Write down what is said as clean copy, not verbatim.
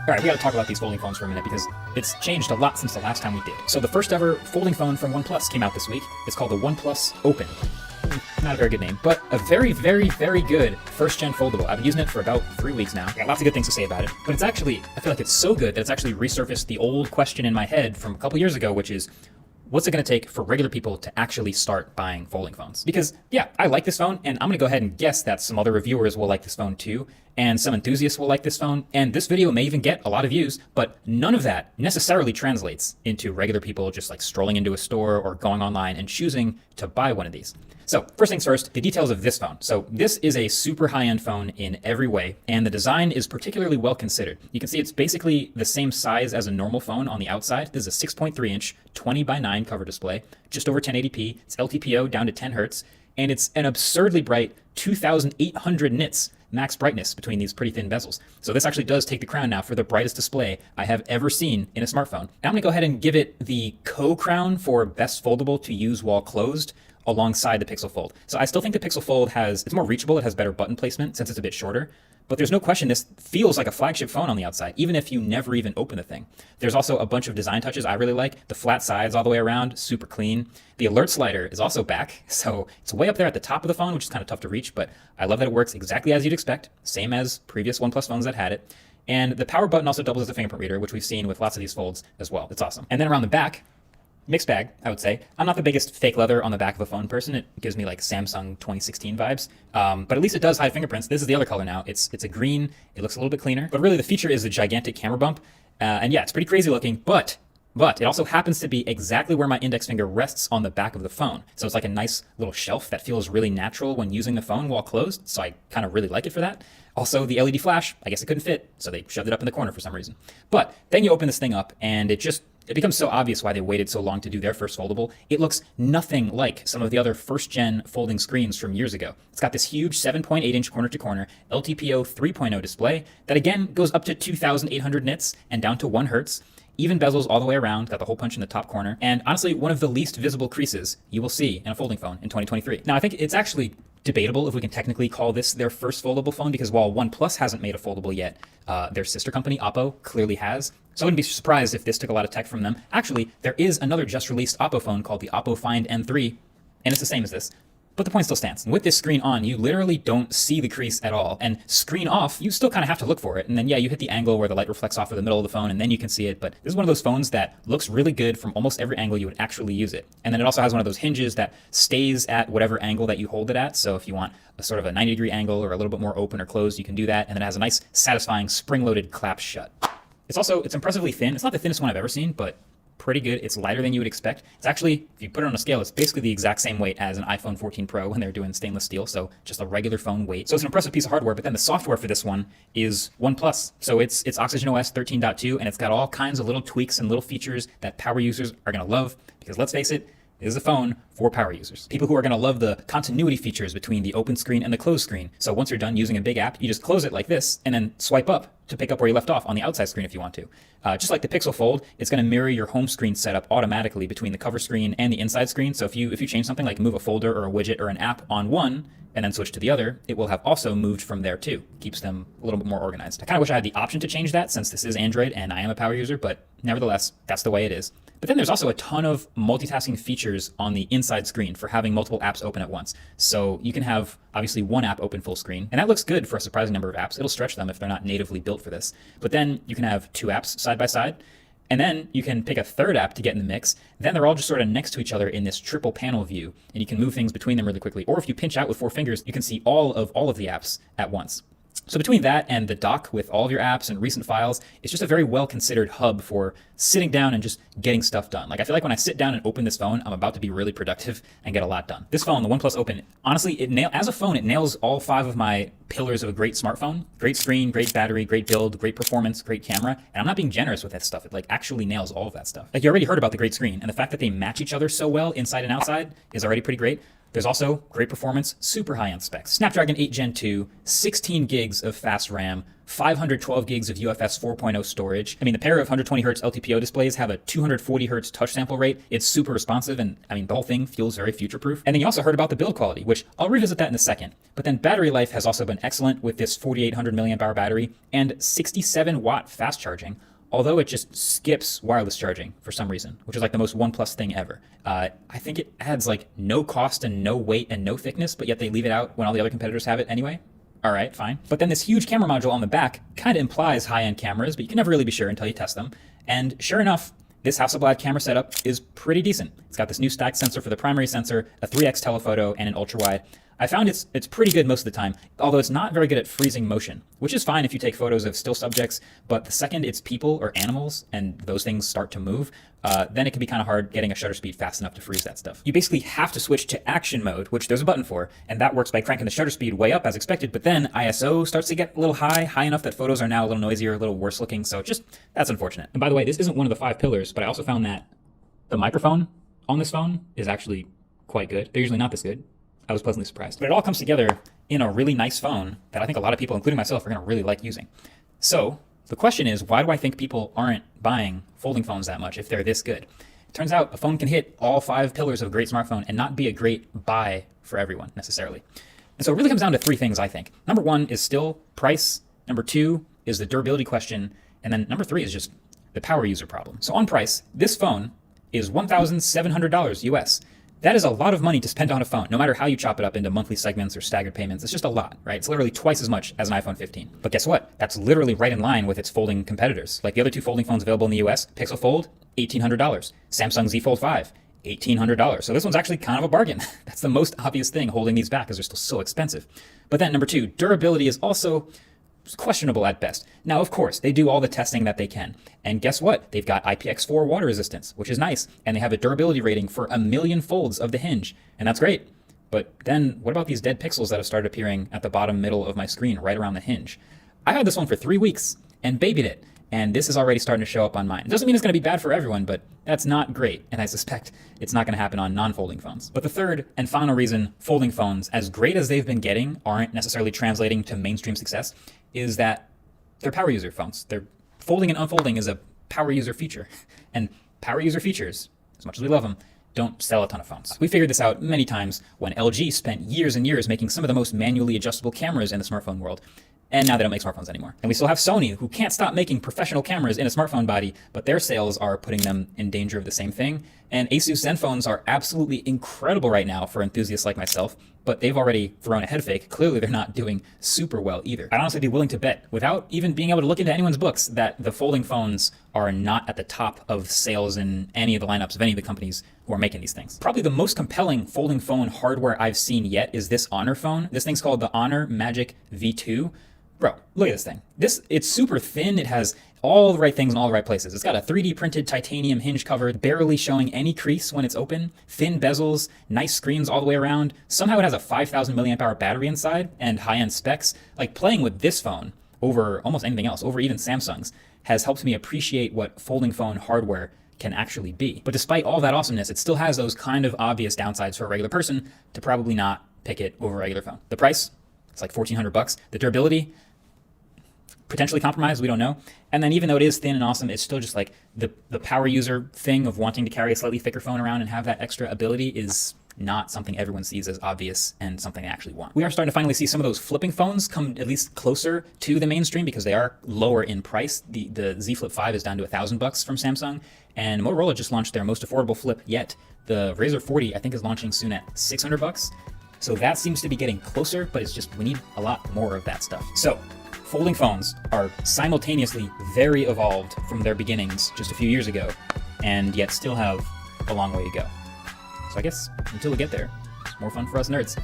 All right, we gotta talk about these folding phones for a minute because it's changed a lot since the last time we did. So the first ever folding phone from OnePlus came out this week. It's called the OnePlus Open. Not a very good name, but a very, very, very good first-gen foldable. I've been using it for about 3 weeks now. I got lots of good things to say about it, but it's actually, I feel like it's so good that it's actually resurfaced the old question in my head from a couple years ago, which is, what's it going to take for regular people to actually start buying folding phones? Because, yeah, I like this phone, and I'm going to go ahead and guess that some other reviewers will like this phone too, and some enthusiasts will like this phone, and this video may even get a lot of views, but none of that necessarily translates into regular people just like strolling into a store or going online and choosing to buy one of these. So first things first, the details of this phone. So this is a super high-end phone in every way, and the design is particularly well considered. You can see it's basically the same size as a normal phone on the outside. This is a 6.3-inch, 20:9 cover display, just over 1080p. It's LTPO down to 10 hertz, and it's an absurdly bright 2,800 nits max brightness between these pretty thin bezels. So this actually does take the crown now for the brightest display I have ever seen in a smartphone. And I'm gonna go ahead and give it the co-crown for best foldable to use while closed, alongside the Pixel Fold. So I still think the Pixel Fold it's more reachable, it has better button placement since it's a bit shorter, but there's no question this feels like a flagship phone on the outside, even if you never even open the thing. There's also a bunch of design touches I really like. The flat sides all the way around, super clean. The alert slider is also back, so it's way up there at the top of the phone, which is kind of tough to reach, but I love that it works exactly as you'd expect, same as previous OnePlus phones that had it. And the power button also doubles as a fingerprint reader, which we've seen with lots of these folds as well. It's awesome. And then around the back, mixed bag, I would say. I'm not the biggest fake leather on the back of a phone person. It gives me like Samsung 2016 vibes, but at least it does hide fingerprints. This is the other color now. It's a green. It looks a little bit cleaner, but really the feature is the gigantic camera bump. And yeah, it's pretty crazy looking, but it also happens to be exactly where my index finger rests on the back of the phone. So it's like a nice little shelf that feels really natural when using the phone while closed. So I kind of really like it for that. Also, the LED flash, I guess it couldn't fit, so they shoved it up in the corner for some reason. But then you open this thing up and it becomes so obvious why they waited so long to do their first foldable. It looks nothing like some of the other first-gen folding screens from years ago. It's got this huge 7.8-inch corner-to-corner LTPO 3.0 display that again goes up to 2,800 nits and down to 1 hertz. Even bezels all the way around, got the hole punch in the top corner, and honestly, one of the least visible creases you will see in a folding phone in 2023. Now, I think it's actually debatable if we can technically call this their first foldable phone, because while OnePlus hasn't made a foldable yet, their sister company, Oppo, clearly has. So I wouldn't be surprised if this took a lot of tech from them. Actually, there is another just released Oppo phone called the Oppo Find N3, and it's the same as this. But the point still stands. With this screen on, you literally don't see the crease at all. And screen off, you still kind of have to look for it. And then, yeah, you hit the angle where the light reflects off of the middle of the phone, and then you can see it. But this is one of those phones that looks really good from almost every angle you would actually use it. And then it also has one of those hinges that stays at whatever angle that you hold it at. So if you want a sort of a 90-degree angle or a little bit more open or closed, you can do that. And then it has a nice, satisfying, spring-loaded clap shut. It's impressively thin. It's not the thinnest one I've ever seen, but pretty good. It's lighter than you would expect. It's actually, if you put it on a scale, it's basically the exact same weight as an iPhone 14 Pro when they're doing stainless steel, so just a regular phone weight. So it's an impressive piece of hardware, but then the software for this one is OnePlus. So it's OxygenOS 13.2, and it's got all kinds of little tweaks and little features that power users are going to love, because let's face it, it is a phone for power users. People who are going to love the continuity features between the open screen and the closed screen. So once you're done using a big app, you just close it like this and then swipe up to pick up where you left off on the outside screen if you want to. Just like the Pixel Fold, it's going to mirror your home screen setup automatically between the cover screen and the inside screen. So if you change something like move a folder or a widget or an app on one and then switch to the other, it will have also moved from there too. Keeps them a little bit more organized. I kind of wish I had the option to change that since this is Android and I am a power user, but nevertheless, that's the way it is. But then there's also a ton of multitasking features on the inside screen for having multiple apps open at once. So you can have obviously one app open full screen, and that looks good for a surprising number of apps. It'll stretch them if they're not natively built for this. But then you can have 2 apps side by side, and then you can pick a third app to get in the mix. Then they're all just sort of next to each other in this triple panel view, and you can move things between them really quickly. Or if you pinch out with 4 fingers, you can see all of the apps at once. So between that and the dock with all of your apps and recent files, it's just a very well-considered hub for sitting down and just getting stuff done. Like I feel like when I sit down and open this phone, I'm about to be really productive and get a lot done. This phone, the OnePlus Open, honestly, as a phone, it nails all 5 of my pillars of a great smartphone. Great screen, great battery, great build, great performance, great camera. And I'm not being generous with that stuff. It like actually nails all of that stuff. Like you already heard about the great screen, and the fact that they match each other so well inside and outside is already pretty great. There's also great performance, super high-end specs. Snapdragon 8 Gen 2, 16 gigs of fast RAM, 512 gigs of UFS 4.0 storage. I mean, the pair of 120Hz LTPO displays have a 240Hz touch sample rate. It's super responsive, and I mean, the whole thing feels very future-proof. And then you also heard about the build quality, which I'll revisit that in a second. But then battery life has also been excellent with this 4,800 milliamp hour battery and 67-watt fast charging, although it just skips wireless charging for some reason, which is like the most OnePlus thing ever. I think it adds like no cost and no weight and no thickness, but yet they leave it out when all the other competitors have it anyway. All right, fine. But then this huge camera module on the back kind of implies high-end cameras, but you can never really be sure until you test them. And sure enough, this Hasselblad camera setup is pretty decent. It's got this new stacked sensor for the primary sensor, a 3x telephoto, and an ultra-wide. I found it's pretty good most of the time, although it's not very good at freezing motion, which is fine if you take photos of still subjects, but the second it's people or animals and those things start to move, then it can be kind of hard getting a shutter speed fast enough to freeze that stuff. You basically have to switch to action mode, which there's a button for, and that works by cranking the shutter speed way up as expected, but then ISO starts to get a little high enough that photos are now a little noisier, a little worse looking, so that's unfortunate. And by the way, this isn't one of the 5 pillars, but I also found that the microphone on this phone is actually quite good. They're usually not this good. I was pleasantly surprised. But it all comes together in a really nice phone that I think a lot of people, including myself, are going to really like using. So the question is, why do I think people aren't buying folding phones that much if they're this good? It turns out a phone can hit all 5 pillars of a great smartphone and not be a great buy for everyone necessarily. And so it really comes down to 3 things, I think. Number 1 is still price. Number 2 is the durability question. And then number 3 is just the power user problem. So on price, this phone is $1,700 US. That is a lot of money to spend on a phone, no matter how you chop it up into monthly segments or staggered payments. It's just a lot, right? It's literally twice as much as an iPhone 15. But guess what? That's literally right in line with its folding competitors. Like the other 2 folding phones available in the US, Pixel Fold, $1,800. Samsung Z Fold 5, $1,800. So this one's actually kind of a bargain. That's the most obvious thing holding these back, because they're still so expensive. But then number 2, durability is also questionable at best. Now, of course, they do all the testing that they can. And guess what? They've got IPX4 water resistance, which is nice. And they have a durability rating for 1 million folds of the hinge. And that's great. But then what about these dead pixels that have started appearing at the bottom middle of my screen right around the hinge? I had this one for 3 weeks and babied it. And this is already starting to show up on mine. It doesn't mean it's going to be bad for everyone, but that's not great. And I suspect it's not going to happen on non-folding phones. But the third and final reason folding phones, as great as they've been getting, aren't necessarily translating to mainstream success is that they're power user phones. They're folding and unfolding is a power user feature. And power user features, as much as we love them, don't sell a ton of phones. We figured this out many times when LG spent years and years making some of the most manually adjustable cameras in the smartphone world. And now they don't make smartphones anymore. And we still have Sony, who can't stop making professional cameras in a smartphone body, but their sales are putting them in danger of the same thing. And Asus Zenphones are absolutely incredible right now for enthusiasts like myself, but they've already thrown a head fake. Clearly, they're not doing super well either. I'd honestly be willing to bet, without even being able to look into anyone's books, that the folding phones are not at the top of sales in any of the lineups of any of the companies who are making these things. Probably the most compelling folding phone hardware I've seen yet is this Honor phone. This thing's called the Honor Magic V2. Bro, look at this thing. It's super thin. It has all the right things in all the right places. It's got a 3D printed titanium hinge cover, barely showing any crease when it's open, thin bezels, nice screens all the way around. Somehow it has a 5,000 milliamp hour battery inside and high-end specs. Like, playing with this phone over almost anything else, over even Samsung's, has helped me appreciate what folding phone hardware can actually be. But despite all that awesomeness, it still has those kind of obvious downsides for a regular person to probably not pick it over a regular phone. The price, it's like $1,400. The durability, potentially compromised, we don't know. And then even though it is thin and awesome, it's still just like the power user thing of wanting to carry a slightly thicker phone around and have that extra ability is not something everyone sees as obvious and something they actually want. We are starting to finally see some of those flipping phones come at least closer to the mainstream because they are lower in price. The Z Flip 5 is down to $1,000 from Samsung, and Motorola just launched their most affordable flip yet. The Razr 40, I think, is launching soon at $600. So that seems to be getting closer, but it's just, we need a lot more of that stuff. So folding phones are simultaneously very evolved from their beginnings just a few years ago, and yet still have a long way to go. So I guess until we get there, it's more fun for us nerds.